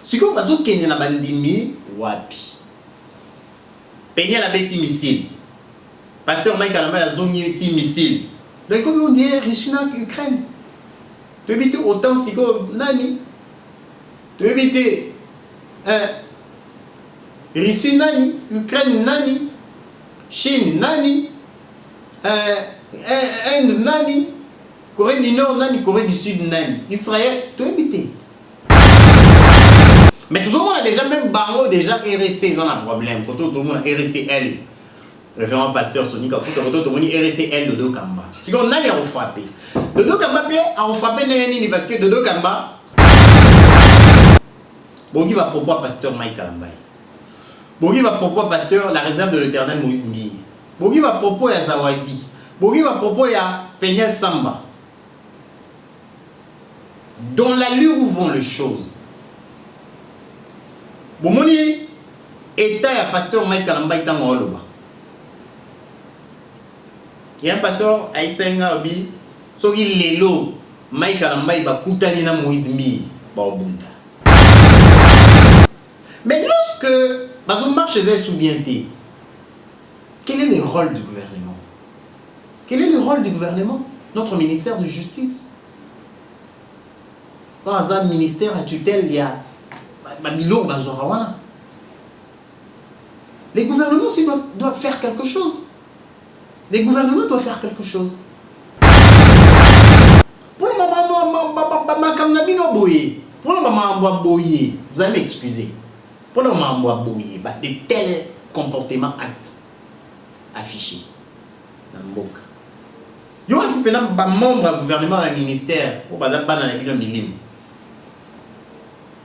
Si vous avez Kenya na bandimi, wapi. Peigner la bête missile. Pasteur Mike Kalamba a zongi ici missile. Donc comme on dit, Russie na Ukraine. Tu évites autant si que nani. Tu évites Russie nani, Ukraine nani, Chine nani, Inde nani, Corée du Nord nani, Corée du Sud nani, Israël, tu évites. Mais tout le monde a déjà, même Bango, déjà RSC, ils ont un problème. Pour tout le monde a RSCL. Référent pasteur Sonic, tout le monde a RSCL Dodo Kamba. Si on a les frappé. Dodo Kamba a frappé Néni parce que Dodo Kamba. Bogi va pourquoi pasteur Mike Kalambay. Bogi va pourquoi pasteur la réserve de l'Éternel Moïse Mbi. Bogi va pourquoi ya Zawadi. Bogi va pourquoi ya Peñal Samba. Dans l'allure où vont les choses. Bomoni état ya pasteur Mike Kalambay tango oloba. Il y a un pasteur Aïtsenga Obi, soki lelo Mike Kalambay ba kutani na Moïse Mbi ba obunda. Mais lorsque on marche chez un sous-bienté, quel est le rôle du gouvernement? Quel est le rôle du gouvernement? Notre ministère de justice. Quand un ministère à tutelle, il y a les gouvernements aussi doivent faire quelque chose. Les gouvernements doivent faire quelque chose. Pour le moment, vous allez m'excuser. Pour le moment, de tels comportements actes affichés dans le Mboka. Il y a un membre du gouvernement et ministère pour ne pas dans le milieu.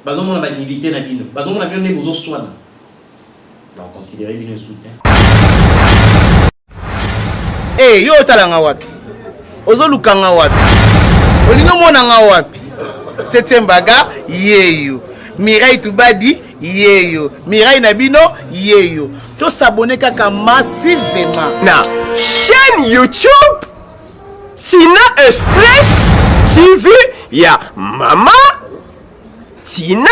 Bazon mon milité na bino. Bazon mon avion ne bozo soin. Va considérer bino soutien. Eh yo talanga wapi? Ozo lukanga wapi? Olingo mona nga wapi? Setembaga yeyo. Mirai Tubadi yeyo. Mirai na bino yeyo. To s'abonner kaka massivement na chaîne YouTube Tina Express TV ya Mama Tina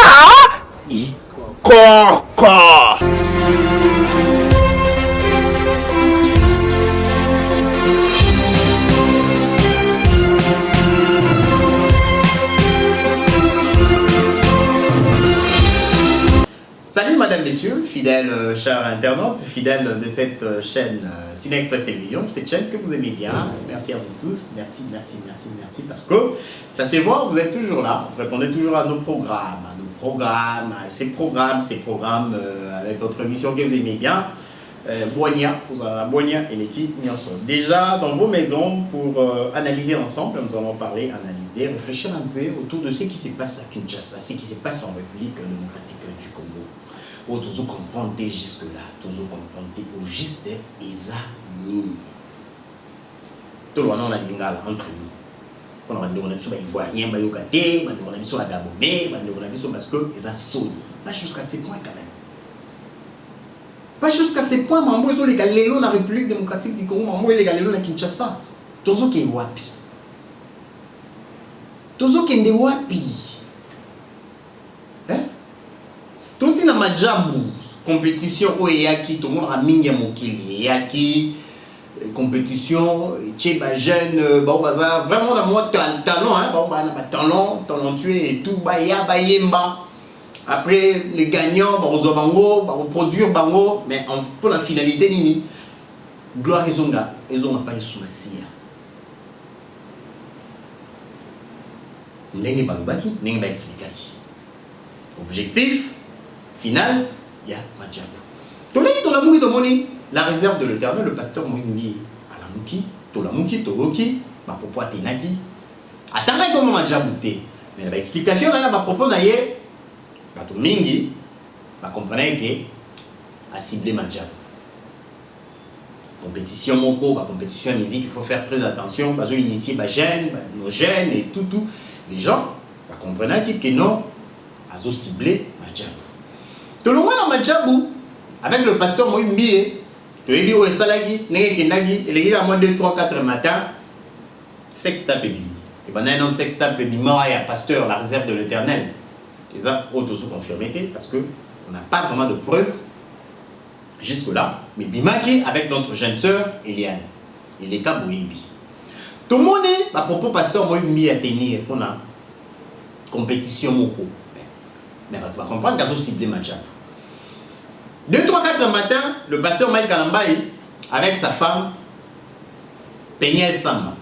Ikoko. Salut madame, messieurs, fidèles chers internautes, fidèles de cette chaîne Tina Express Télévision, cette chaîne que vous aimez bien. Merci à vous tous, merci, parce que ça se voit, vous êtes toujours là, vous répondez toujours à nos programmes, à ces programmes avec votre émission que vous aimez bien. Boigna, vous avez la Boigna et l'équipe déjà dans vos maisons pour analyser ensemble, nous allons parler, analyser, réfléchir un peu autour de ce qui se passe à Kinshasa, ce qui se passe en République démocratique du Congo. Où tous comprendre jusque-là, tous comprendre au juste examine. Tout le monde a lingala entre nous. Quand on a dit qu'on a besoin d'ivoirien, on a besoin de gabonais, on a besoin parce que les assaut. Pas jusqu'à ces points quand même. Pas jusqu'à ces points, mais moi, les Galélos dans la République démocratique du Congo, moi, les Galélos dans Kinshasa. Tous qui est wapi. Tous qui est wapi. Hein? Tout na majabu compétition où il y a qui tout le monde a mis ya mokili il y a qui compétition tcheba jeune bon bazar vraiment la moi talent hein bon bah talent talentueux et tout ba ya ba yemba après les gagnants ba ozobango ba produire bango mais pour la finalité nini gloire ezonga pas esulasia ndenge balobaki ndenge ba expliquaki objectif final, il y a Madjabou. La réserve de l'Éternel, le pasteur Moïse Mbi, Alamuki, Tolamuki, Toroki, ma propos Atenaki. Attendez comment Madjabou te. Mais l'explication là, ma propos naïe, Bato Mingi, ma comprenez que a ciblé Madjabou. Compétition moko, compétition musique, il faut faire très attention, parce que initier nos jeunes et tout. Les gens, comprenez que non, a ciblé Madjabou. Tout le monde a Madjabou avec le pasteur Moïse Mbi. Tu es dit au Salagi, Negi, il est à moins 2, 3, 4 matin. Sextape Bibi. Et bien, un homme sextape Bibi, mort, il y a pasteur, la réserve de l'Éternel. Et ça, auto-confirmé, parce qu'on n'a pas vraiment de preuves jusque-là. Mais Bimake avec notre jeune sœur, Eliane. Et les cas Boyibi. Tout le monde est, à propos, pasteur, moi, il m'a tenir pour la compétition. Mais tu vas comprendre qu'il y a ciblé match. 2, 3, 4 matin, le pasteur Mike Kalambaye, avec sa femme, Peniel Samba.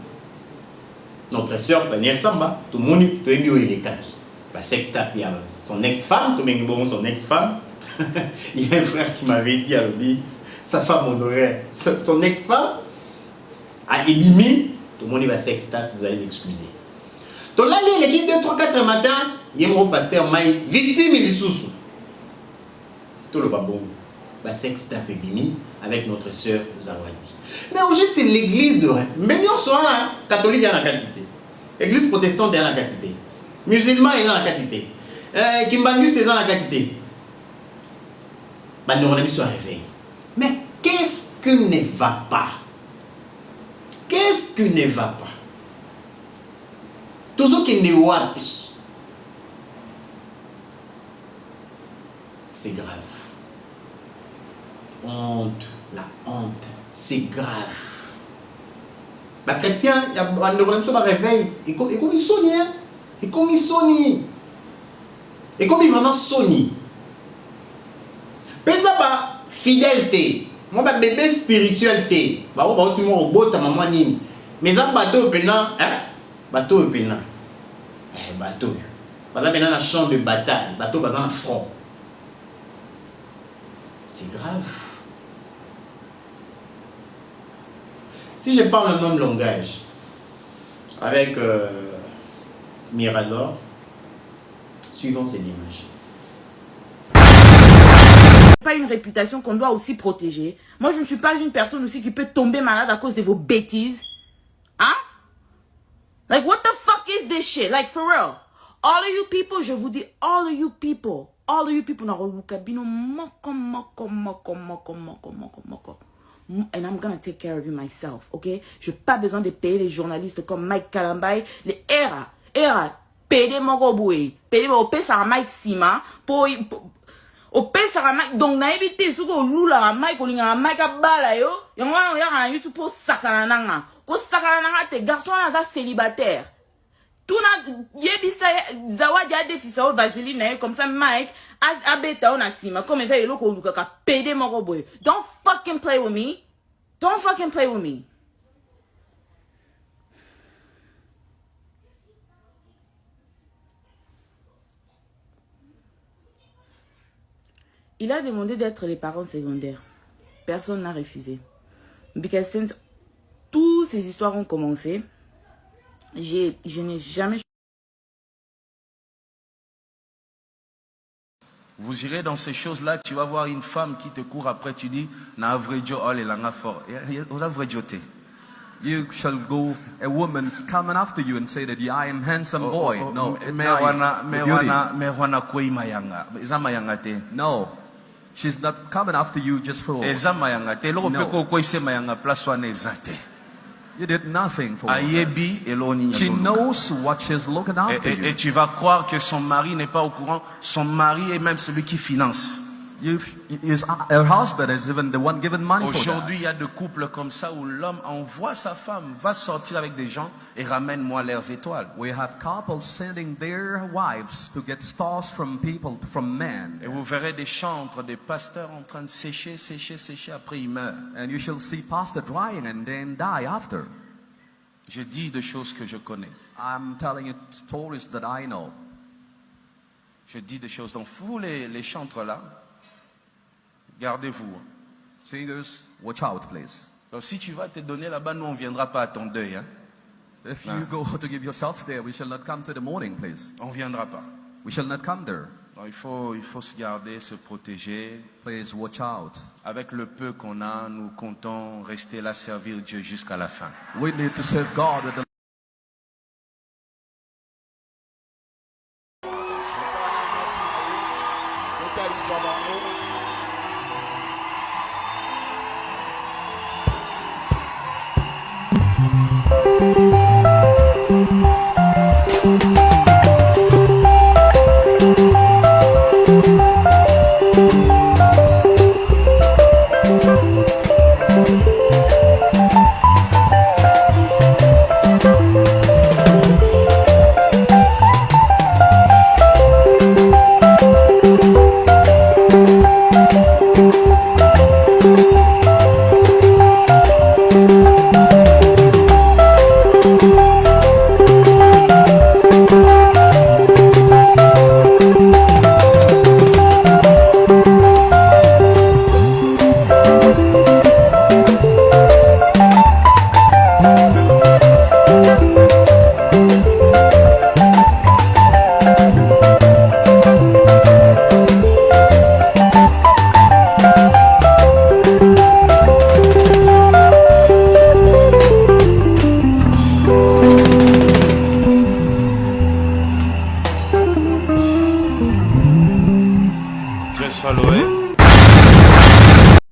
Notre sœur Peniel Samba, tout le monde est bio et les kaki. Sextape, il y a son ex-femme, tout le monde est son ex-femme. Il y a un frère qui m'avait dit à l'objet, sa femme honorait son ex-femme a ébimé, tout le monde va sextape, vous allez m'excuser. Donc là, il y a 2, 3, 4 matin, il y a un pasteur Mike, victime et sous. Tout le babon. Bah, sextape Bimi avec notre sœur Zawadi. Mais aujourd'hui, c'est l'église de Rennes. Mais nous sommes catholiques dans la quantité. Église protestante est dans la quantité. Musulmans est dans la quantité. Kimbangus est dans la quantité. Bah, nous, on a mis sur un réveil. Mais qu'est-ce que ne va pas? Qu'est-ce que ne va pas? Tout ce qui n'est wapi. C'est grave. Honte, la honte, c'est grave. Les chrétiens, il y a un réveil, et comme ils sont, et comme ils sont, et comme ils vraiment sont. Pesa ba fidélité, moi ba bébé spiritualité, ba aussi moi robot ta maman nini. Mais ça bateau pena, bateau pena. Bateau. Parce que na champ de bataille, bateau bazan na front. C'est grave. Si je parle le même langage avec Mirador, suivons ces images. Pas une réputation qu'on doit aussi protéger. Moi, je ne suis pas une personne aussi qui peut tomber malade à cause de vos bêtises. Hein? Like, what the fuck is this shit? Like, for real. All of you people, je vous dis, all of you people, and I'm gonna take care of you myself, ok? Je n'ai pas besoin de payer les journalistes comme Mike Kalambaye, les ERA, payer mon roboué, payer mon pesa Mike Sima, pour au pesa Mike, donc na évité ce que lula Mike, olinga Mike abala yo, yango ya YouTube pour sakana nanga, ko sakana nanga te garçon na célibataire. Tout na yebisa Zawadi a défisé au vaseline comme ça Mike a beta on a sima comme ça il ko luka ka pede mon robot. Don't fucking play with me. Don't fucking play with me. Il a demandé d'être les parents secondaires. Personne n'a refusé. Because since toutes ces histoires ont commencé, je n'ai jamais... Vous irez dans ces choses-là, tu vas voir une femme qui te court après, tu dis, na avrejo all elanga fort. You shall go, a woman coming after you and say that I am handsome boy. No, no, she's not coming after you just for. You did nothing for her. She knows what she's looking after you. Et tu vas croire que son mari n'est pas au courant. Son mari est même celui qui finance. Her husband is even the one giving money for that. Aujourd'hui, il y a des couples comme ça où l'homme envoie sa femme, va sortir avec des gens et ramène-moi leurs étoiles. We have couples sending their wives to get stars from people, from men. Et vous verrez des chantres, des pasteurs en train de sécher, après ils meurent. And you shall see pastor drying and then die after. Je dis des choses que je connais. I'm telling you stories that I know. Je dis des choses. Donc vous les chantres là, gardez-vous. Singers, watch out, please. Donc si tu vas te donner là-bas, nous on viendra pas à ton deuil. Hein? If you go to give yourself there, we shall not come to the morning, please. On viendra pas. We shall not come there. Donc il faut se garder, se protéger. Please watch out. Avec le peu qu'on a, nous comptons rester là, servir Dieu jusqu'à la fin. We need to serve God with the Thank you.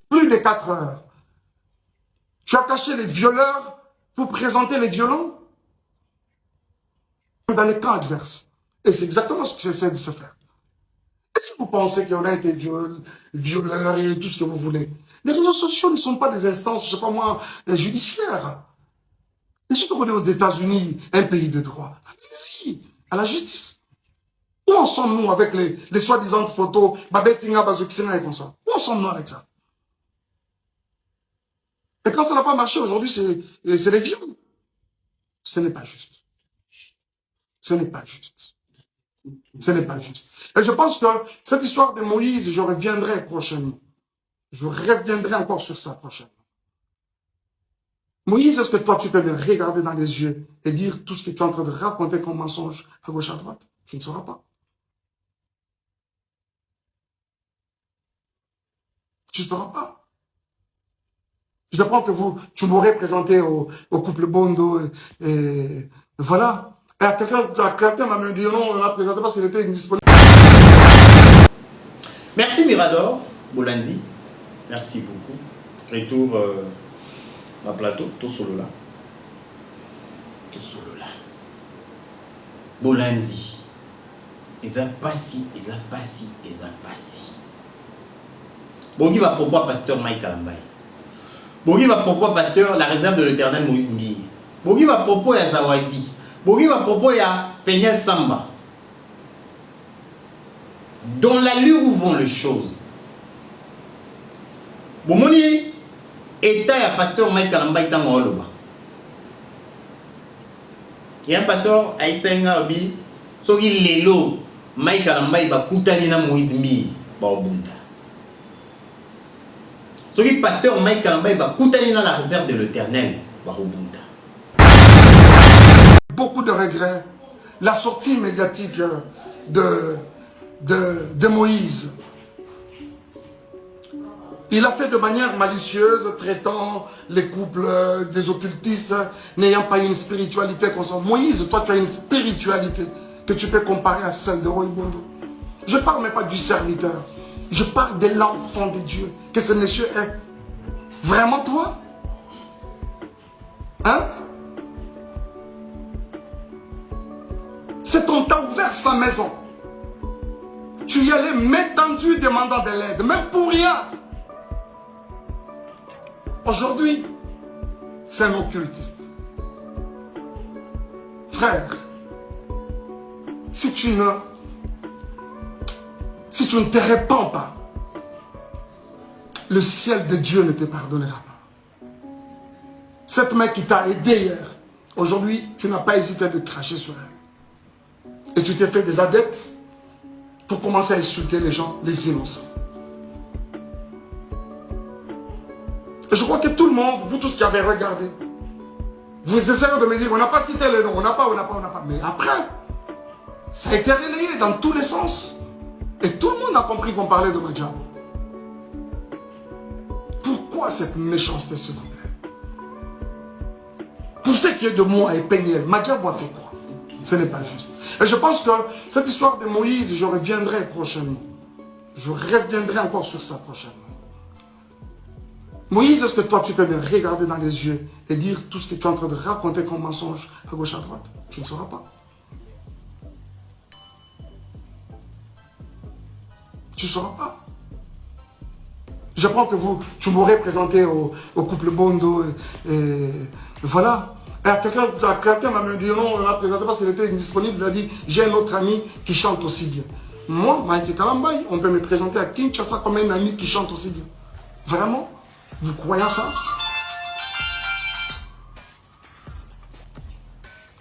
Plus de 4 heures. Tu as caché les violeurs pour présenter les violents dans les camps adverses. Et c'est exactement ce que j'essaie de se faire. Est-ce que vous pensez qu'on a été violeurs et tout ce que vous voulez? Les réseaux sociaux ne sont pas des instances, je ne sais pas moi, judiciaires. Et surtout qu'on est aux États-Unis, un pays de droit. Allez-y, à la justice. Où en sommes-nous avec les soi-disant photos, Babetinga, Bazoxina et comme ça? Où en sommes-nous avec ça? Et quand ça n'a pas marché aujourd'hui, c'est les viols. Ce n'est pas juste. Ce n'est pas juste. Ce n'est pas juste. Et je pense que cette histoire de Moïse, je reviendrai prochainement. Je reviendrai encore sur ça prochainement. Moïse, est-ce que toi, tu peux me regarder dans les yeux et dire tout ce que tu es en train de raconter comme mensonge à gauche, à droite? Tu ne sauras pas. Tu ne sauras pas. Je comprends que tu m'aurais présenté au couple Bondo et voilà. Et quelqu'un m'a dit non, on l'a présenté parce qu'il était indisponible. Merci Mirador, Bolandi. Merci beaucoup. Retour dans le plateau, tout solo là. Tout solo là. Bolandi. Ils ont passé. Bogi va pourquoi pasteur Mike Kalambay. Bogi va pourquoi pasteur la réserve de l'Éternel Moïse Mbi. Bogi va pourquoi ya Zawadi. Bogi va pourquoi ya Peniel Samba. Dans l'allure où vont les choses. Bomoni état ya pasteur Mike Kalambay tango oloba. Il y a un pasteur Aïtsenga Obi soki lelo Mike Kalambay ba kutani na Moïse Mbi ba obunda. Soki pasteur Mike Kalambay ba kutani na la réserve de l'Éternel ba obunda. Beaucoup de regrets. La sortie médiatique de Moïse. Il a fait de manière malicieuse, traitant les couples des occultistes, n'ayant pas une spiritualité comme ça. Moïse, toi tu as une spiritualité que tu peux comparer à celle de Roy Bondo. Je ne parle même pas du serviteur. Je parle de l'enfant de Dieu que ce monsieur est. Vraiment toi? Hein? C'est on t'a ouvert sa maison. Tu y allais main tendue demandant de l'aide, même pour rien. Aujourd'hui, c'est un occultiste. Frère, si tu ne te répands pas, le ciel de Dieu ne te pardonnera pas. Cette main qui t'a aidé hier, aujourd'hui, tu n'as pas hésité de cracher sur elle. Et tu t'es fait des adeptes pour commencer à insulter les gens, les innocents. Et je crois que tout le monde, vous tous qui avez regardé, vous essayez de me dire, on n'a pas cité les noms, on n'a pas. Mais après, ça a été relayé dans tous les sens. Et tout le monde a compris qu'on parlait de Madjabou. Pourquoi cette méchanceté, s'il vous plaît? Pour ce qui est de moi et Peniel, Madjabou a fait quoi? Ce n'est pas juste. Et je pense que cette histoire de Moïse, je reviendrai prochainement. Je reviendrai encore sur ça prochainement. Moïse, est-ce que toi, tu peux me regarder dans les yeux et dire tout ce que tu es en train de raconter comme mensonge à gauche, à droite? Tu ne sauras pas. Tu ne sauras pas. Je prends que tu m'aurais présenté au couple Bondo et voilà. Quelqu'un m'a dit non, on l'a présenté parce qu'il était indisponible. Il a dit, j'ai un autre ami qui chante aussi bien. Moi, Mike Kalambay, on peut me présenter à Kinshasa comme un ami qui chante aussi bien. Vraiment? Vous croyez à ça?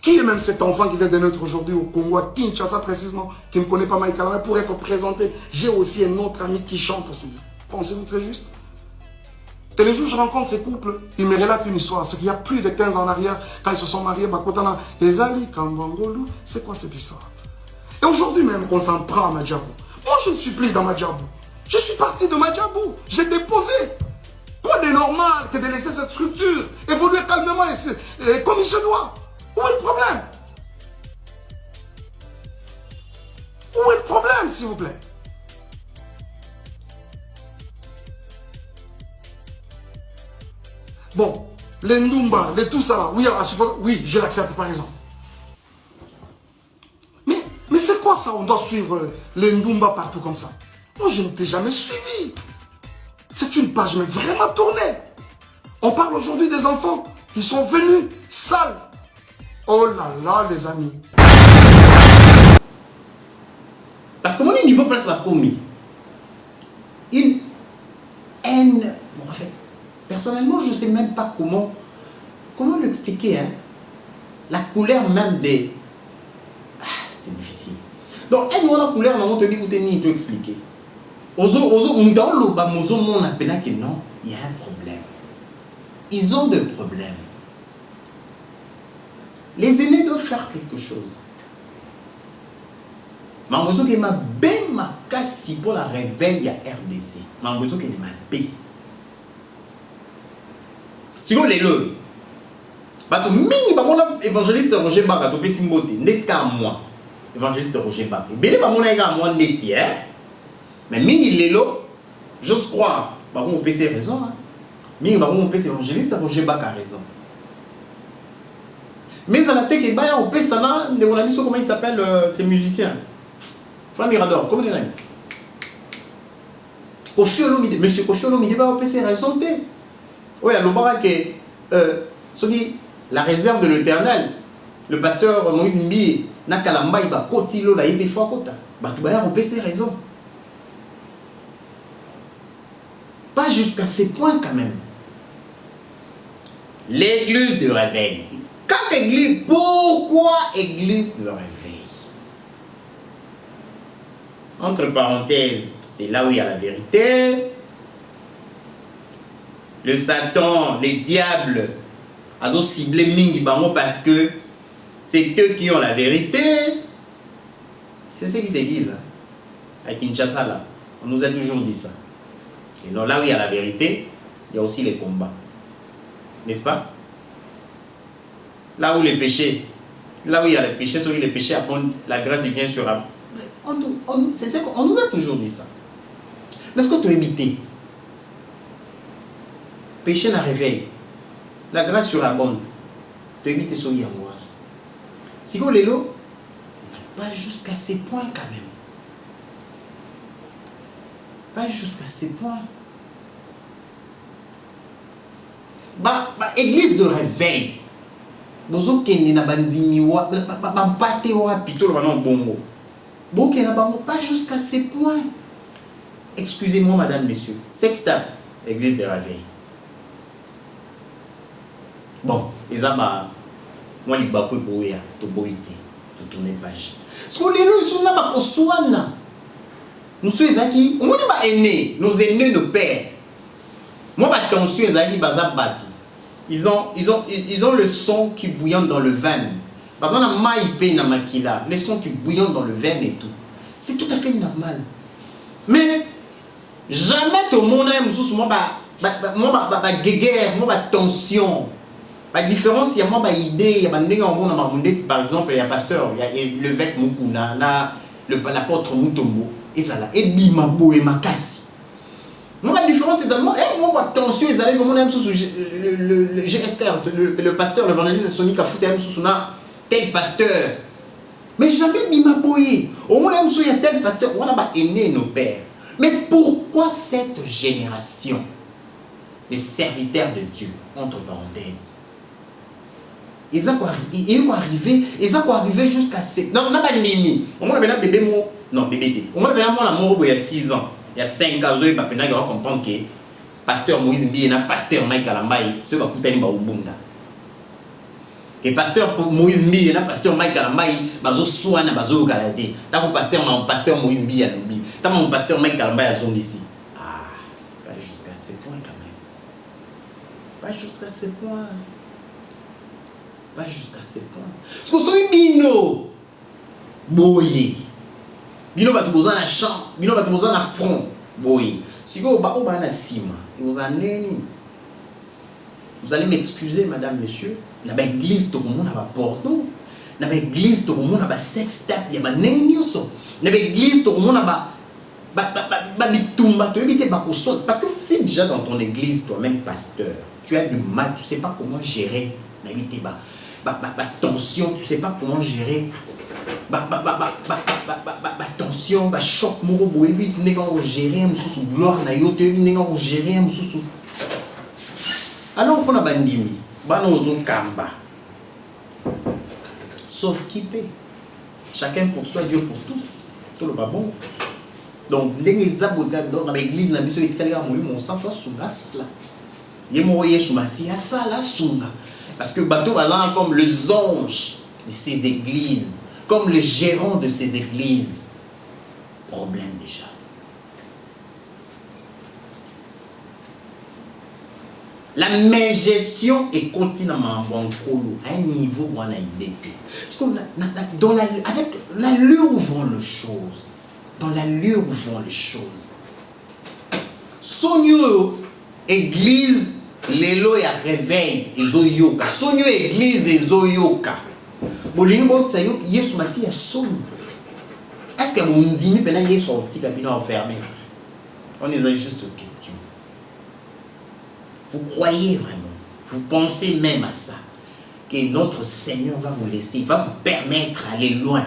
Qui est même cet enfant qui vient de naître aujourd'hui au Congo, à Kinshasa précisément, qui ne connaît pas Mike Kalambay, pour être présenté? J'ai aussi un autre ami qui chante aussi bien. Pensez-vous que c'est juste? Et les jours où je rencontre ces couples, ils me relatent une histoire. C'est qu'il y a plus de 15 ans en arrière, quand ils se sont mariés, Bakotana, Ezali, Kambangolu, c'est quoi cette histoire? Et aujourd'hui même, on s'en prend à Madjabou. Moi, je ne suis plus dans Madjabou. Je suis parti de Madjabou. J'ai déposé. Quoi de normal que de laisser cette structure évoluer calmement et comme il se doit? Où est le problème? Où est le problème, s'il vous plaît? Bon, les Ndumba, les tout ça là, oui, oui, je l'accepte par exemple. Mais c'est quoi ça? On doit suivre les Ndumba partout comme ça. Moi, je ne t'ai jamais suivi. C'est une page mais vraiment tournée. On parle aujourd'hui des enfants qui sont venus sales. Oh là là, les amis. Parce que mon niveau place la commis. Une haine. Bon, en fait, personnellement, je ne sais même pas comment l'expliquer. Hein? La couleur même des... Ah, c'est difficile. Donc, elle a la couleur, on te dit que tu expliquer. Non, il y a un problème. Ils ont des problèmes. Les aînés doivent faire quelque chose. Mangozo qui m'a bien ma casse pour la réveil à RDC. Mangozo qui m'a bien. Si vous les le, bato mingi bamona évangéliste Roger Baka to pesi mbote ndeka moi. Évangéliste Roger Baka. Belé bamona ega moi ndeti hein. Mais mingi lelo, j'ose croire, on peut avoir raison. Hein. Mingi on peut évangéliste Roger Baka a raison. Mais à la tête on peut ça on a mis comment il s'appelle ces musiciens. Frère Mirador, comment il est? Kofi Olomide, monsieur Kofi Olomide on peut raison té. Oui, à l'obara que la réserve de l'Éternel, le pasteur Moïse Mbi na kalamba iba kotilo la ibe fois kota. Ba tu ba on peut raison. Pas jusqu'à ces points quand même. L'église de réveil. Quand église, pourquoi église de réveil? Entre parenthèses, c'est là où il y a la vérité. Le Satan, les diables, ils ont ciblé Mingi Bango parce que c'est eux qui ont la vérité. C'est ce qu'ils se disent. À Kinshasa, là, on nous a toujours dit ça. Et donc là où il y a la vérité, il y a aussi les combats. N'est-ce pas? Là où les péchés, là où il y a les péchés, sur les péchés, la grâce vient sur la... C'est ça qu'on nous a toujours dit ça. Mais est-ce qu'on peut éviter? Péché n'a réveil. La grâce surabonde. Tu évites ce qui est en moi. Si vous l'êtes, pas jusqu'à ces points quand même. Pas jusqu'à ces points. Église de réveil. Bozo kende na bandimi wa bampate wa pitolo banon bongo. Boke na bango pas jusqu'à ces points. Excusez-moi madame messieurs. Sextap, église de réveil. Bon, les aba moi li bakwe boya to boité to tourner page. Ce que les gens sont là ba koswana. Nous sommes ezaki, on est ba aînés, nos aînés nos pères. Moi ba tension ezaki baza batu. Ils ont le son qui bouillonne dans le veine. Par exemple, maïpé na makila, le son qui bouillonne dans le veine et tout. C'est tout à fait normal. Mais jamais tout le monde aime moi guéguerre, moi tension. La différence, il y a moi idée, il y a par exemple, il y a pasteur, il y a l'évêque Mukuna, l'apôtre Mutombo, et ça là, et Bimabo et Makasi. Non, la différence c'est tellement, moi attention, ils allaient comme on aime sous le GSR, le pasteur, l'évangéliste Sonic a foutu sous tel pasteur. Mais jamais Bimaboye. Au moins aime sous il y a tel pasteur, on a aîné nos pères. Mais pourquoi cette génération des serviteurs de Dieu, entre parenthèses, ils ont arrivé jusqu'à ces... Non, on n'a pas de nimi. On a un bébé, non, bébé, on a un mort il y a 6 ans. Il y a 5 ans, il va comprendre que pasteur Moïse Mbi et pasteur Mike Alambaye, ceux qui ont coupé Baubunda. Et pasteur Moïse Mbi et pasteur Mike Alambaye, bazo soana bazo galade. T'as mon pasteur Moïse Mbi à l'oubli. T'as mon pasteur Mike Alambaye à zone ici. Ah, pas jusqu'à ce point quand même. Pas jusqu'à ce point. Pas jusqu'à ce point. Ce que c'est bino, boye. Bino va te poser un champ, bino va te poser un front, boy. Si vous avez un ciment, vous allez m'excuser, madame, monsieur. Il y a une église, tout le monde a un porno. Il y a une église, tout le monde a un sextape. Il y a une église, il y a une église, tout le monde a un bitumba. Tu évites pas. Parce que c'est déjà dans ton église, toi-même, pasteur. tu as du mal, tu ne sais pas comment gérer la tension, tu ne sais pas comment gérer tension, choc, tu n'es pas gérer un sous gloire, tu n'es pas gérer un sous. Alors on a bandimi, on kamba. Sauf qui paie. Chacun pour soi, Dieu pour tous. Tout le pas bon. Donc, les abogats dans l'église, la mission est mon sang, toi, sous la là. Il est sous ma scie, ça là, sous là. Parce que bateau, comme les anges de ces églises, comme le gérant de ces églises, problème déjà. La gestion est continuellement à un niveau où on a idée. Parce que avec l'allure où vont les choses, dans l'allure où vont les choses, Sonyo église, l'élo ya réveil, ezoyoka. Sonyo église, ezoyoka. Bolingo tsayo, Yesu masi ya sonyo. Est-ce que vous me dites que vous êtes sorti pour permettre? On est juste une question. Vous croyez vraiment, vous pensez même à ça, que notre Seigneur va vous laisser, va vous permettre d'aller loin.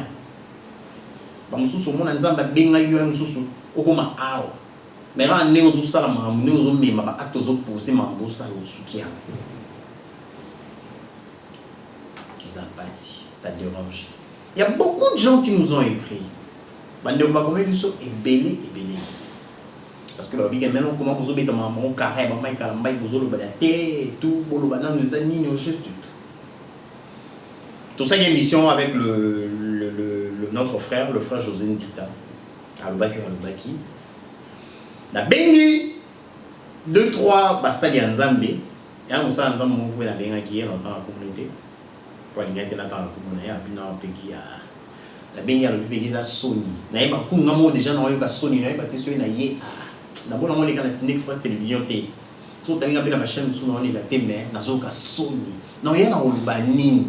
Ça dérange. Il y a beaucoup de gens qui nous ont écrit. Parce que maintenant, comment vous avez un carré, tout ça, il y a une mission avec notre frère, le frère José Nzita, à Lubaki. La Bengi, 2-3 Bassali en Zambie. Il y a un peu de Bengi qui est dans la communauté. Pour aller dans la communauté, il y a la Bengi a le pays à Sony. Il y a un déjà dans Sony, il y a d'abord, on a une Express télévision. Si on a une chaîne, on a une Sony. Non, il y a un banini.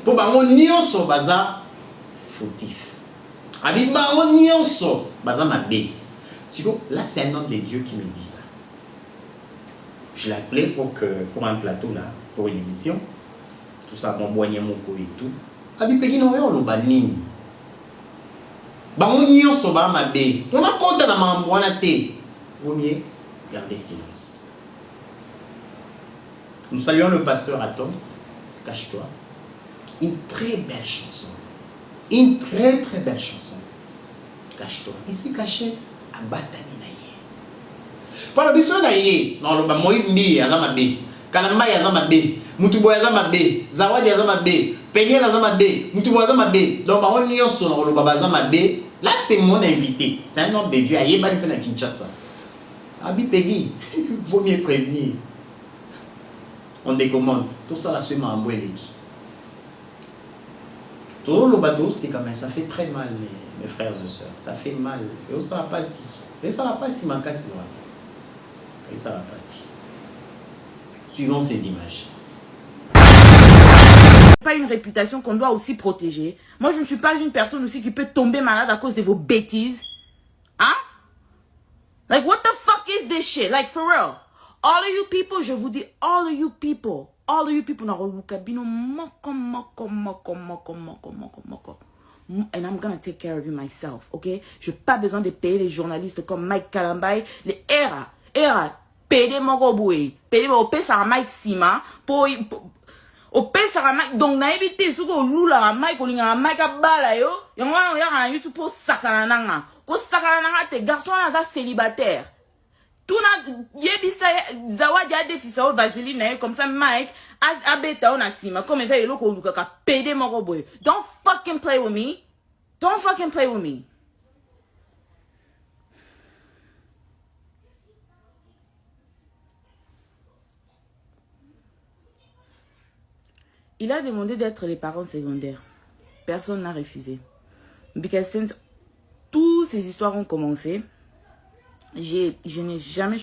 Pour que on n'y soit pas fautif. On n'y soit pas mabé. Là, c'est un homme de Dieu qui me dit ça. Je l'ai appelé pour un plateau, là, pour une émission. Tout ça, mon boigné, mon co et tout. Abipegi non, on a banini. On a compte dans la main, on a été. Vaut mieux garder silence. Nous saluons le pasteur Atoms, Cache-toi. Une très belle chanson. Une très très belle chanson. Cache-toi. Ici caché à Bataminaye. Par le besoin d'ailleurs, non, le Moïse Mbi, Azamabe, Kalamba Yazamabe, Mutubo Yazamabe, Zawadi Yazamabe, Peñel Yazamabe, Mutubo Yazamabe. Donc, on y a son le Baba Yazamabe. Là, c'est mon invité. C'est un homme de Dieu. Aïe, Bali Pena Kinshasa. Abi Peggy, il vaut mieux prévenir. On décommande. Tout ça, là, c'est ma amboué. Tout le bateau, c'est quand même, ça fait très mal, mes frères et sœurs. Ça fait mal. Et on ne sera pas si. Et ça ne va pas si manquer. Et ça ne va pas si. Suivons ces images. Pas une réputation qu'on doit aussi protéger. Moi, je ne suis pas une personne aussi qui peut tomber malade à cause de vos bêtises. Hein? Like, what the fuck is this shit? Like, for real. All of you people, je vous dis, all of you people, and I'm gonna take care of you myself, ok? Je n'ai pas besoin de payer les journalistes comme Mike Kalambay, les ERA, payer mon roboué, payer mon payer ça Mike Sima, pour au payer ça Mike, donc n'a évité ce que lula Mike, on a Mike à bala yo, y a un YouTube pour sakananga, ko sakananga te garçon là célibataire. Tout na yebisa zawadi a défisa au vaseline comme ça Mike a beta on a sima comme fait le ko luka ka pede mon robot. Don't fucking play with me. Don't fucking play with me. Il a demandé d'être les parents secondaires. Personne n'a refusé. Because since toutes ces histoires ont commencé, je n'ai jamais...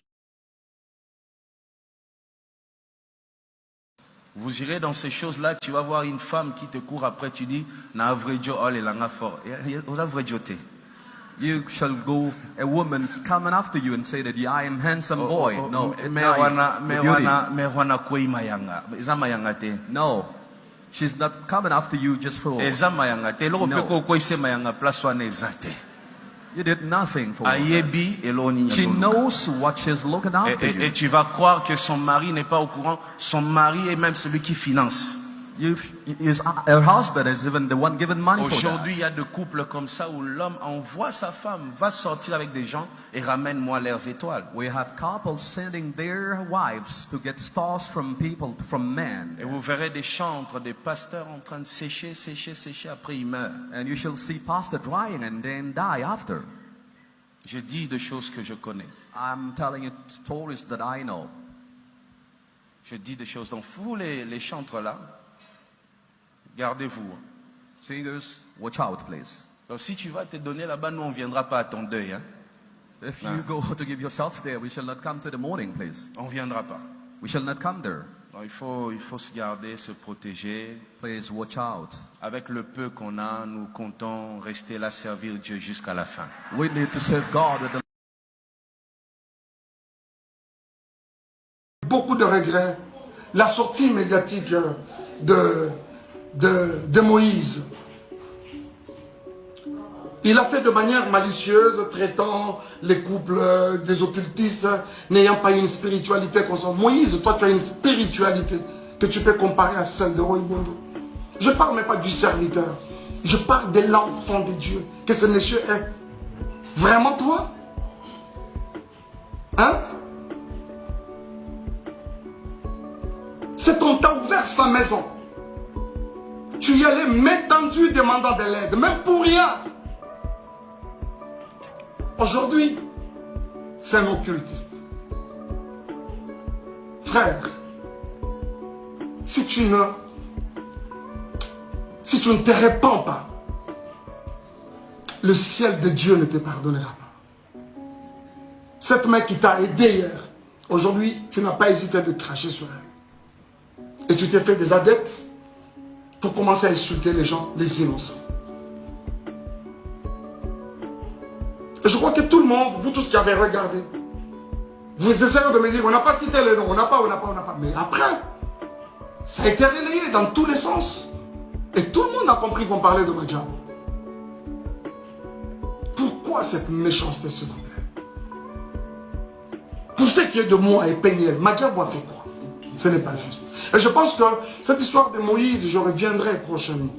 Vous irez dans ces choses-là, tu vas voir une femme qui te court après, tu dis, na vrai Dieu, oh, les langues fort. Vous avez vrai Dieu. You shall go, a woman coming after you and say that I am handsome boy. No, no, she's not coming after you just for. You did nothing for her. She knows what she's looking after you. Et tu vas croire que son mari n'est pas au courant. Son mari est même celui qui finance. Her husband is even the one giving money for that. Aujourd'hui, il y a des couples comme ça où l'homme envoie sa femme, va sortir avec des gens et ramène-moi leurs étoiles. We have couples sending their wives to get stars from people, from men. Et vous verrez des chantres, des pasteurs en train de sécher, après ils meurent. And you shall see pastor drying and then die after. Je dis des choses que je connais. I'm telling you stories that I know. Je dis des choses. Donc vous les chantres là, gardez-vous. Singers, watch out, please. Donc si tu vas te donner là-bas, nous on viendra pas à ton deuil. Hein? If you go to give yourself there, we shall not come to the morning, please. On viendra pas. We shall not come there. Donc, il faut se garder, se protéger. Please watch out. Avec le peu qu'on a, nous comptons rester là, servir Dieu jusqu'à la fin. We need to serve God with the... Beaucoup de regrets. La sortie médiatique de Moïse. Il a fait de manière malicieuse, traitant les couples des occultistes, n'ayant pas une spiritualité constante. Moïse, toi tu as une spiritualité que tu peux comparer à celle de Roy Bondo. Je ne parle même pas du serviteur. Je parle de l'enfant de Dieu que ce monsieur est. Vraiment toi? Hein? C'est qu'on t'a ouvert sa maison. Tu y allais main tendue demandant de l'aide, même pour rien. Aujourd'hui, c'est un occultiste. Frère, si tu ne te répands pas, le ciel de Dieu ne te pardonnera pas. Cette main qui t'a aidé hier, aujourd'hui, tu n'as pas hésité de cracher sur elle. Et tu t'es fait des adeptes pour commencer à insulter les gens, les innocents. Et je crois que tout le monde, vous tous qui avez regardé, vous essayez de me dire, on n'a pas cité le nom, on n'a pas. Mais après, ça a été relayé dans tous les sens. Et tout le monde a compris qu'on parlait de Madjabou. Pourquoi cette méchanceté, s'il vous plaît? Pour ce qui est de moi et Peignel, Madjabou a fait quoi? Ce n'est pas juste. Et je pense que cette histoire de Moïse, je reviendrai prochainement.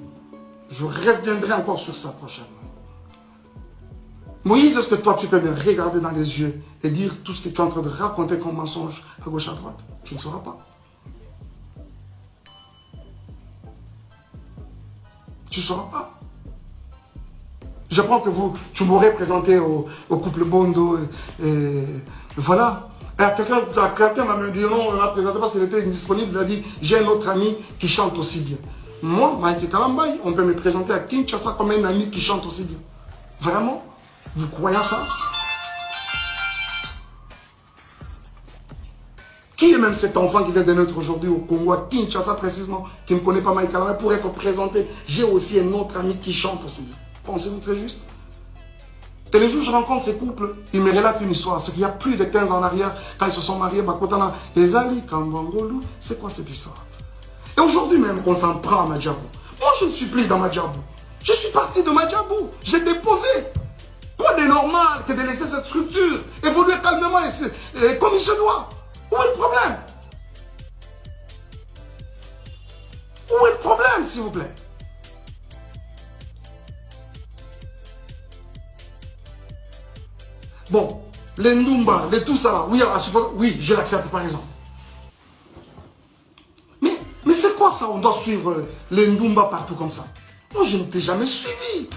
Je reviendrai encore sur ça prochainement. Moïse, est-ce que toi, tu peux me regarder dans les yeux et dire tout ce que tu es en train de raconter comme mensonge à gauche, à droite? Tu ne sauras pas. Tu ne sauras pas. Je pense que tu m'aurais présenté au couple Bondo et voilà. Et quelqu'un m'a même dit non, on l'a présenté parce qu'il était indisponible. Il a dit, j'ai un autre ami qui chante aussi bien. Moi, Mike Kalambay, on peut me présenter à Kinshasa comme un ami qui chante aussi bien. Vraiment? Vous croyez ça? Qui est même cet enfant qui vient de naître aujourd'hui au Congo, à Kinshasa précisément, qui ne connaît pas Mike Kalambay, pour être présenté? J'ai aussi un autre ami qui chante aussi bien. Pensez-vous que c'est juste? Et les jours où je rencontre ces couples, ils me relatent une histoire. C'est qu'il y a plus de 15 ans en arrière, quand ils se sont mariés, c'est quoi cette histoire? Et aujourd'hui même, on s'en prend à Madjabou. Moi, je ne suis plus dans Madjabou. Je suis parti de Madjabou. J'ai déposé. Quoi de normal que de laisser cette structure évoluer calmement et comme il se doit? Où est le problème? Où est le problème, s'il vous plaît? Bon, les Ndumba, les tout ça, oui, je l'accepte par exemple. Mais c'est quoi ça? On doit suivre les Ndumba partout comme ça. Moi, je ne t'ai jamais suivi.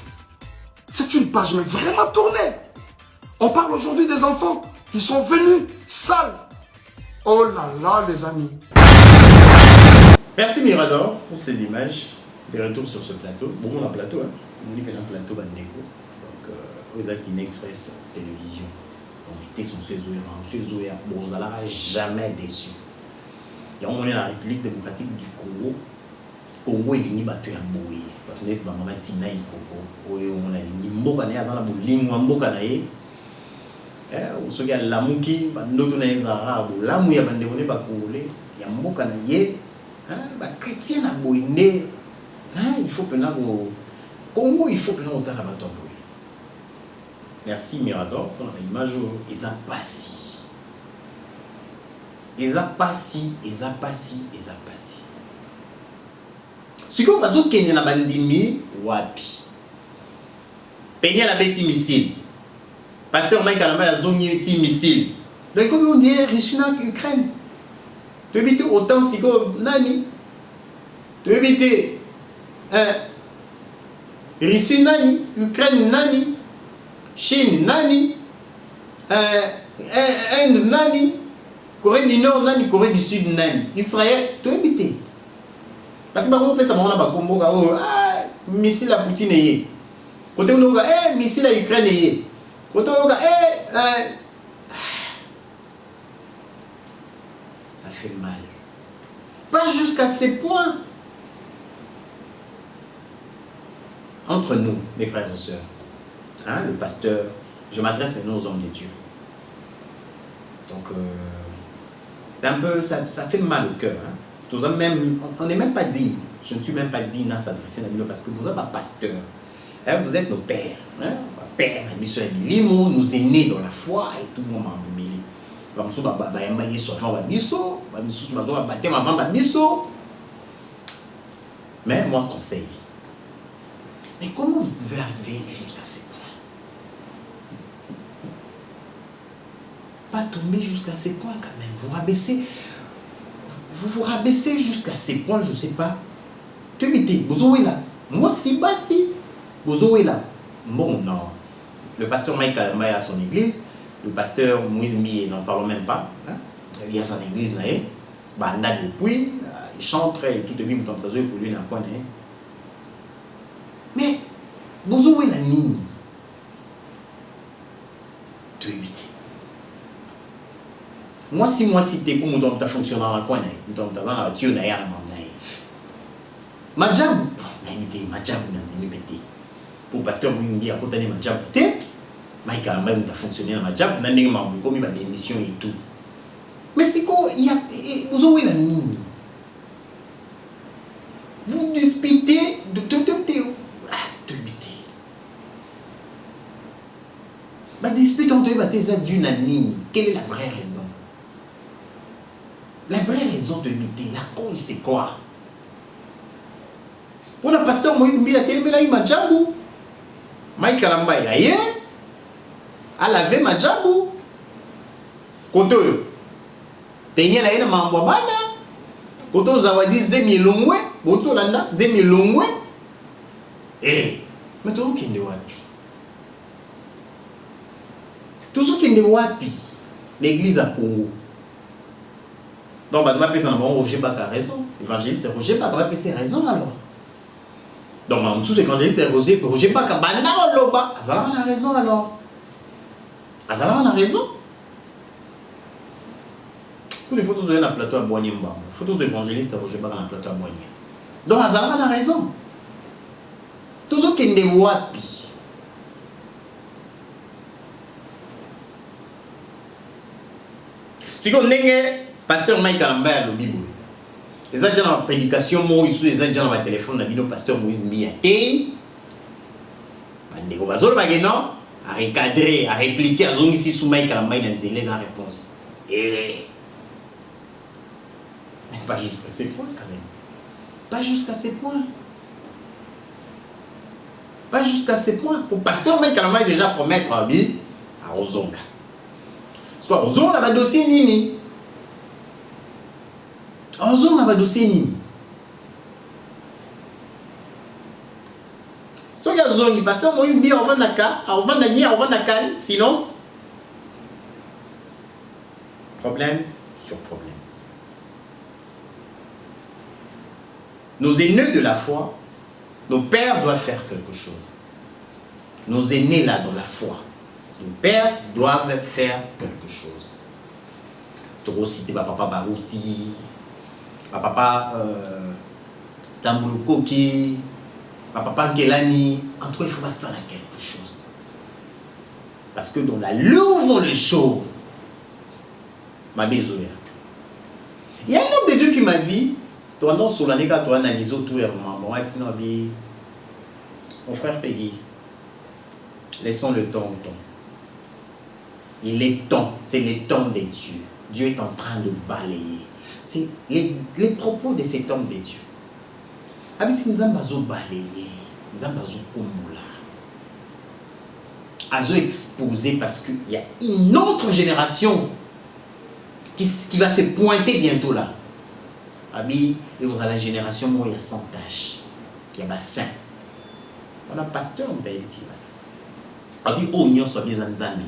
C'est une page mais vraiment tournée. On parle aujourd'hui des enfants qui sont venus sales. Oh là là, les amis. Merci Mirador pour ces images. Des retours sur ce plateau. Bon, on a un plateau, hein. On dit qu'on a un plateau Bandeko. Donc, aux Actines Express Télévision. Invité son Cézoéa. Bon, on n'a jamais déçu. Et on est dans la République démocratique du Congo. Congo elingi bato ya boye bato neti bamama Tina Ikoko oyo on alingi mboka na ye aza na bolingo ya mboka na ye soki alamuki bandoto na ye ezalaka bolamu ya bandeko ne bakongole ya mboka na ye bakretien na boye nde il faut mpena Congo il faut mpena kotala bato ya boye. Merci Mirador mpona na image oyo eza pasi eza pasi eza pasi eza pasi. Sikoyo bazokende na bandimi wapi penye la beti missile pasteur Mike Kalamba azongi si missile donc comme on dit Russie na Ukraine tu éviter autant sikoyo nani tu éviter Russie nani Ukraine nani Chine nani Inde nani Corée du Nord nani Corée du Sud nani Israël tu éviter. Parce que on peut savoir na combo missile à Poutine yé. Côté on a missile à Ukraine yé. Côté on a ça fait mal. Pas jusqu'à ces points. Entre nous, mes frères et sœurs, le pasteur, je m'adresse maintenant aux hommes de Dieu. Donc c'est un peu ça fait mal au cœur. Même, on n'est même pas digne. Je ne suis même pas digne à s'adresser à nous parce que vous êtes un pasteur. Vous êtes nos pères. Pères, nos aînés dans la foi et tout le monde m'a mais moi, conseil. Mais comment vous pouvez arriver jusqu'à ces points? Pas tomber jusqu'à ces points quand même. Vous vous rabaissez jusqu'à ces points, je ne sais pas. Tu es vous là. Moi, si basti. Vous là. Bon, non. Le pasteur Mike Kalamba a son église. Le pasteur Moïse Mbié, n'en parlons même pas. Il y a son église. Banda depuis. Il chante et tout le monde est en train de lui dans quoi. Mais, vous là, nini. Tu es moi si t'es pour mon ta fonctionner en coin dans la Dieu na ya majab n'imité majab n'andimi pété pour pasteur Mwimbi à côté de majab té Mike Kalamba ta fonctionner dans majab na ndenge mambo comme il démission et tout mais c'est quoi il y a vous avez la mini vous disputez de bah dispute entre tes adultes na nini quelle est la vraie raison? La vraie raison de l'imiter, la cause c'est quoi? Pour le pasteur Moïse Mbié a tellement eu Madjabou. Mike Kalamba a eu. A lavé Madjabou. Koto. Penye la yena mambwabana. Koto zawadi zemi longwe. Boto landa zemi longwe. Mais tout le monde wapi. Tout ce qui est wapi. L'église à Congo. Donc, bah, Roger Baka a raison. Évangéliste Roger Baka va passer raison alors. Donc, ma sous évangéliste Roger Baka, bah, Loba. Azala a raison alors. Azala a raison. Tous les photos de la plateau à Boignimba. Photos évangélistes Roger Baka dans la plateau à Boignimba. Donc, Azala a raison. Tout ce qui est wapi. Si on est pasteur Mike Kalamba à l'Obibo. Les gens dans la prédication, moi, les gens dans le téléphone, le pasteur Moïse Mbié. Bandeko bazolo bageno à recadrer, à répliquer à zone ici sous Mike Kalamba dans les réponses. Mais pas jusqu'à ces points quand même. Pas jusqu'à ces points. Pas jusqu'à ces points. Pour pasteur Mike Kalamba déjà promettre à Ozonga. Soit Ozonga va dossier nini. Ozonga va dossier nini. Soit il y a Ozonga, pasteur Moïse Mbié en Vandaka, en Vandaka, silence. Problème sur problème. Nos aînés de la foi, nos pères doivent faire quelque chose. Nos aînés là dans la foi, nos pères doivent faire quelque chose. Tu vas citer papa Barouti, papa Tambulu Koki, Papa Kelani, en tout cas, il faut pas faire quelque chose. Parce que dans la lueur vont les choses. Ma bézoya. Il y a un homme de Dieu qui m'a dit, toi non, sur l'année quand tu analyses tout, mon frère Peggy, laissons le temps au temps. Il est temps, c'est le temps de Dieu. Dieu est en train de balayer. C'est les propos de cet homme de Dieu. Abisi nzamba zo balayer, nzamba zo kombola. Azo exposé parce qu'il y a une autre génération qui va se pointer bientôt là. Abi, et vous avez la génération où il y a 100 tâches. Il y a bassin. On a pasteur, on t'a ici. Abi, oh, n'y a pas de nzambe.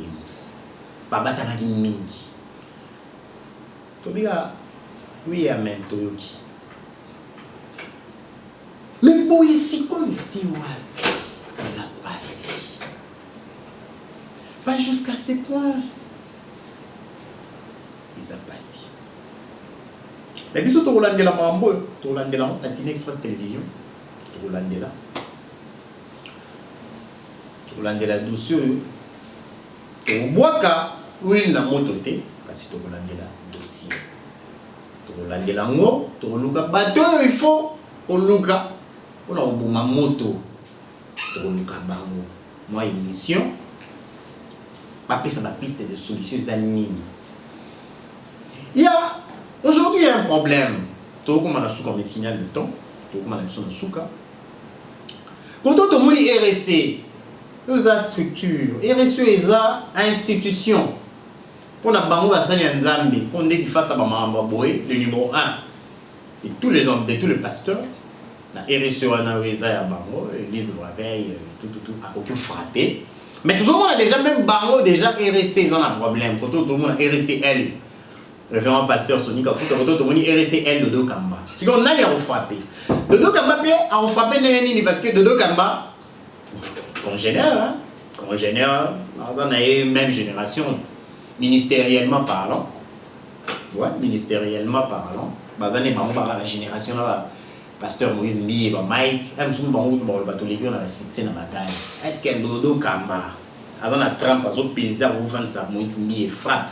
Baba tanaki mingi. Tobiga, oui, amen, toyoki. Mais bon, ici, comme si, ça passe. Pas jusqu'à ce point. Ça passe. Mais bisous, tu roules de la mambo, tu roules de la Latine Express Télévision, tu roules de la. Tu roules de la douceur. Tu roules oui, la moto, tu roules de la dossier. Tu roules de la ngo, tu roules de bateau, il faut qu'on loue. Pour la moto, tu roules de bango. Moi, une mission. Ma piste de solution, c'est aujourd'hui, il y a un problème. Tout comme on a sous comme signal de temps, tout comme on a sous le souka. Quand on a dit RSC, il y a structure, RSC est institution. Pour la banque, on est face à Bamambaboé, le numéro 1. Et tous les hommes, tous les pasteurs, la RSC, on a eu ça à Bango, l'église de réveil, tout, a aucun frappé. Mais tout le monde a déjà, même Bango, déjà RSC, ils ont un problème. Pour tout le monde a RSCL. Référent pasteur Sonic a foutu tout le monde RSCL Dodo Kamba. Si on a les frappé. Dodo Kamba a frappé parce que Dodo Kamba, congénère, on a eu même génération, ministériellement parlant. Ouais, ministériellement parlant. Bazane Bamba, la génération là, pasteur Moïse Mbi, Mike, M. Bango, le bateau Lévi, on a succès dans la bataille. Est-ce que Dodo Kamba, avant la trampe, à son paysage, vous vendez ça, Moïse Mbi frappe.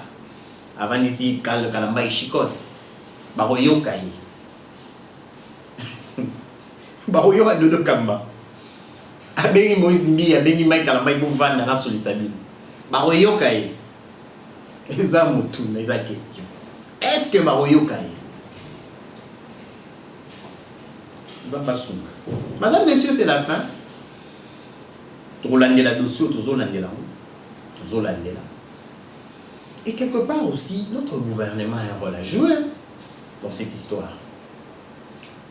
Avant d'ici, quand le Kalamba est chicote, Baroyo Kaye. Baroyo a Dodo Kamba. Abeni Moïse Mbi, Abeni Mike Kalamba, il faut vendre dans la solisabine. Baroyo Kaye. Les amours, les questions. Est-ce que Baroyo Kaye? Madame, messieurs, c'est la fin. Tout le monde dossier, tout le monde là. Et quelque part aussi, notre gouvernement a un rôle à jouer dans cette histoire.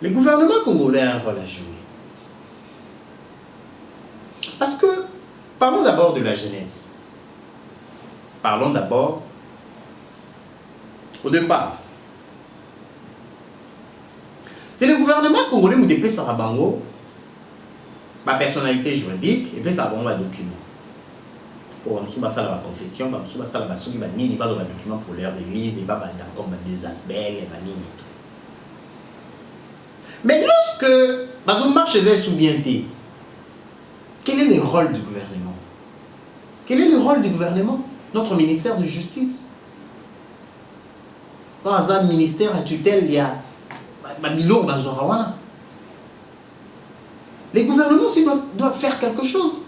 Le gouvernement congolais a un rôle à jouer. Parce que, parlons d'abord de la jeunesse. Parlons d'abord, au départ, c'est le gouvernement congolais qui dépêche sa bango, ma personnalité juridique, et puis ça va un document. Pour la confession, des documents pour leurs églises, et comme des aspects, et tout. Mais lorsque on marche chez un sous-bienté, quel est le rôle du gouvernement? Quel est le rôle du gouvernement? Notre ministère de justice. Quand on a un ministère à tutelle, il y a les gouvernements aussi doivent faire quelque chose.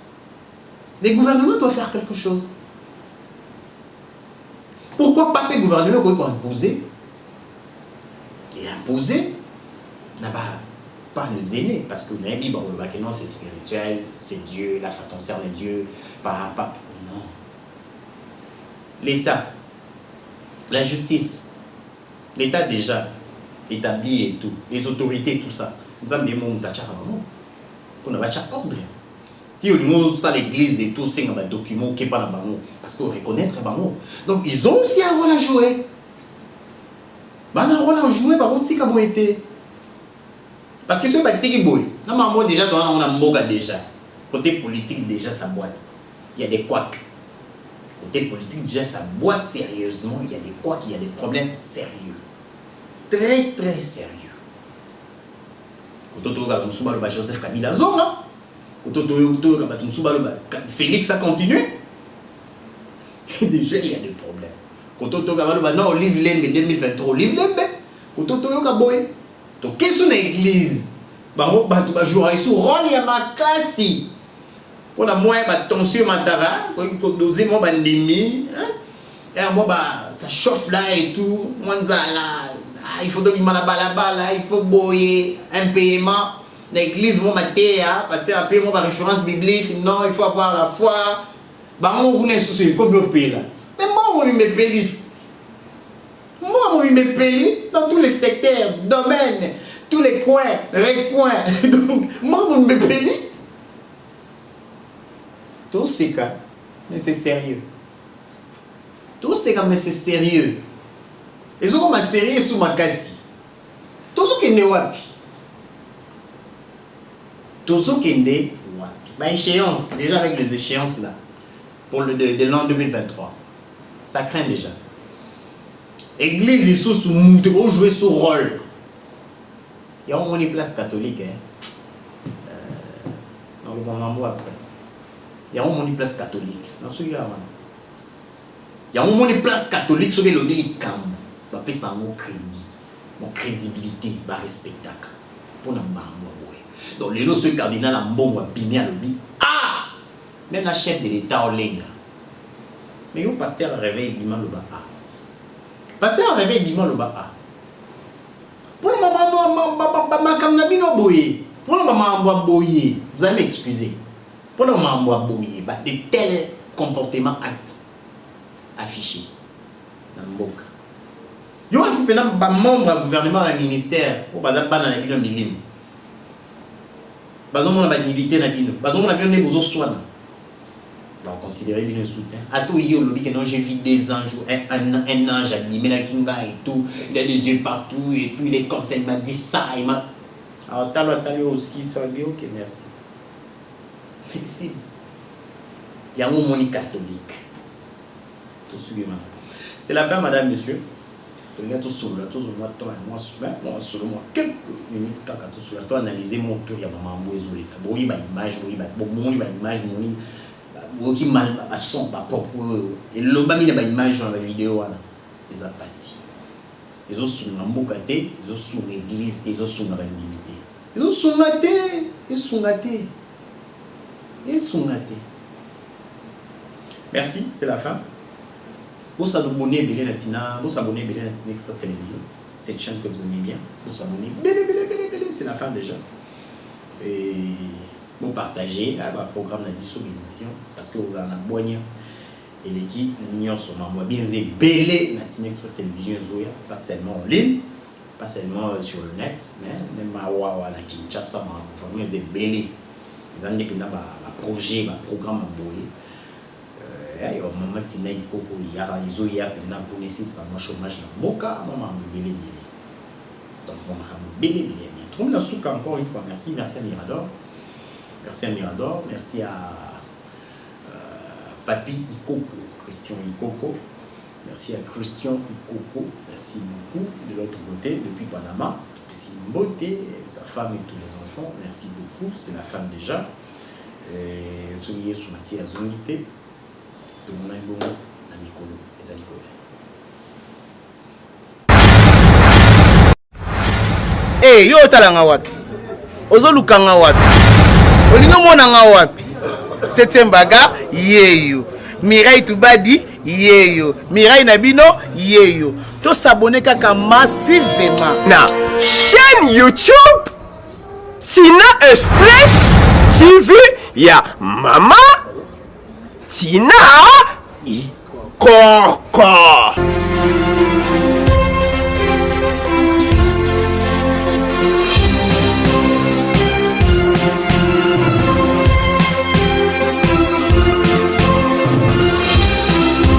Les gouvernements doivent faire quelque chose. Pourquoi pas le gouvernement peut imposer? Et imposer n'a pas les aînés. Parce que le Bible, c'est spirituel, c'est Dieu, là ça concerne Dieu. Non. L'État, la justice, l'État déjà établi et tout, les autorités, tout ça. Nous avons des mondes pour nous avoir ordre. Si on a l'église et tout, c'est un document qui n'est pas dans le parce qu'on reconnaît très bien. Donc ils ont aussi un rôle à jouer. Ils ont un rôle à jouer, parce que ce bâti qui bouille, nous déjà on a un déjà. Côté politique, déjà sa boîte. Il y a des couacs. Côté politique, déjà sa boîte sérieusement, il y a des couacs, il y a des problèmes sérieux. Très très sérieux. Joseph Kabila Zonga. Félix a continué. Déjà, il y a des problèmes. Quand on a non, livre Lembe 2023, livre Lembe. Quand on a boy. Donc, qu'est-ce que l'église? Tu vas jouer sur rôle ya makasi. Pour la moyen tension matara, il faut doser mon bandemi. Et moi ça chauffe là et tout. Il faut donner la balabala, il faut boyer un paiement. L'église mon matéa parce que après moi référence biblique, non, il faut avoir la foi. On voulait sous ce comme pays là. Mais moi je me pélis. Moi je me pélis dans tous les secteurs, domaines, tous les coins, recoins. Donc moi je me pélis. Tout ces cas, mais c'est sérieux. Tout ces cas, mais c'est sérieux. Et ce qu'on m'a sérieux sous ma case. Tout ce qui est né wapi. Tout ce qui est né wapi. Échéance, déjà avec les échéances là, pour de l'an 2023. Ça craint déjà. Église, ils sont sous moute, ils vont jouer sous rôle. Il y a une place catholique. Dans le moment après. Il y a une place catholique. Il y a une place catholique sur le délit camp. On va payer ça mon crédit, mon crédibilité, mon spectacle. Pour nous donc les lots cardinal en bon va bimé à l'obi. Ah! Même la chef de l'État au Lenga. Mais le pasteur réveille bimé le bas. Pasteur réveille bimé le bas. Pour le moment, pour le moment, vous allez m'excuser. Pour le moment, de tels comportements actes affichés dans le boc. Il y a un membre du gouvernement et ministère pour ne pas dans le milieu. Par exemple, on a une unité dans le milieu. Par exemple, on a besoin de soins. On va considérer une soutien. À tout, il y a le que j'ai vu des anges, un ange abîmé la kinga et tout. Il a des yeux partout et tout. Il est comme ça, il m'a dit ça. Il m'a. Alors, t'as aussi sur le ok, merci. Merci. Il y a un monde catholique. Tout suivant. C'est la fin, madame, monsieur. Regarde tout sur là, tout sur moi, toi, moi, sur moi, quelques minutes, quand tout sur là, toi, analyser mon tour, il y a maman, bouézolé. Bon, il y a une image, bon, il y a une image, bon, il y a un son, pas propre. Et le bas, il y a une image dans la vidéo, ils ont passé. Ils ont sous l'emboucaté, ils ont sous l'église, ils ont sous la rendimité. Ils ont sous gâté, ils sont gâtés. Ils sont gâtés. Merci, c'est la fin. Vous vous abonnez à Natina, vous abonnez à Natina Express Télévision, cette chaîne que vous aimez bien. Vous vous abonnez, c'est la fin déjà. Et vous partagez le programme de l'émission parce que vous en avez abonné. Et l'équipe, nous sommes bien belé Natina Express Télévision, pas seulement en ligne, pas seulement sur le net, mais même à Wawa, à Kinshasa, vous êtes belé. Vous avez un projet, un programme à boyer. Il y a un moment où il y a un chômage dans le cas, donc on a belé. Encore une fois, merci à Mirador. Merci à Mirador, merci à Papi Ikoko, Christian Ikoko. Merci à Christian Ikoko, merci beaucoup de l'autre côté, depuis Panama, depuis Simboté, sa femme et tous les enfants, merci beaucoup, c'est la femme déjà. Soyez sous ma zonité. De mon ami na mikolo ezali koya. Eh yo talanga wapi? Ozolukanga wapi? Olingo monanga wapi? Septième baga yeyo. Mirai Tubadi yeyo. Mirai Nabino yeyo. To s'abonner kaka massivement na chaîne YouTube Tina Express TV ya Mama Tina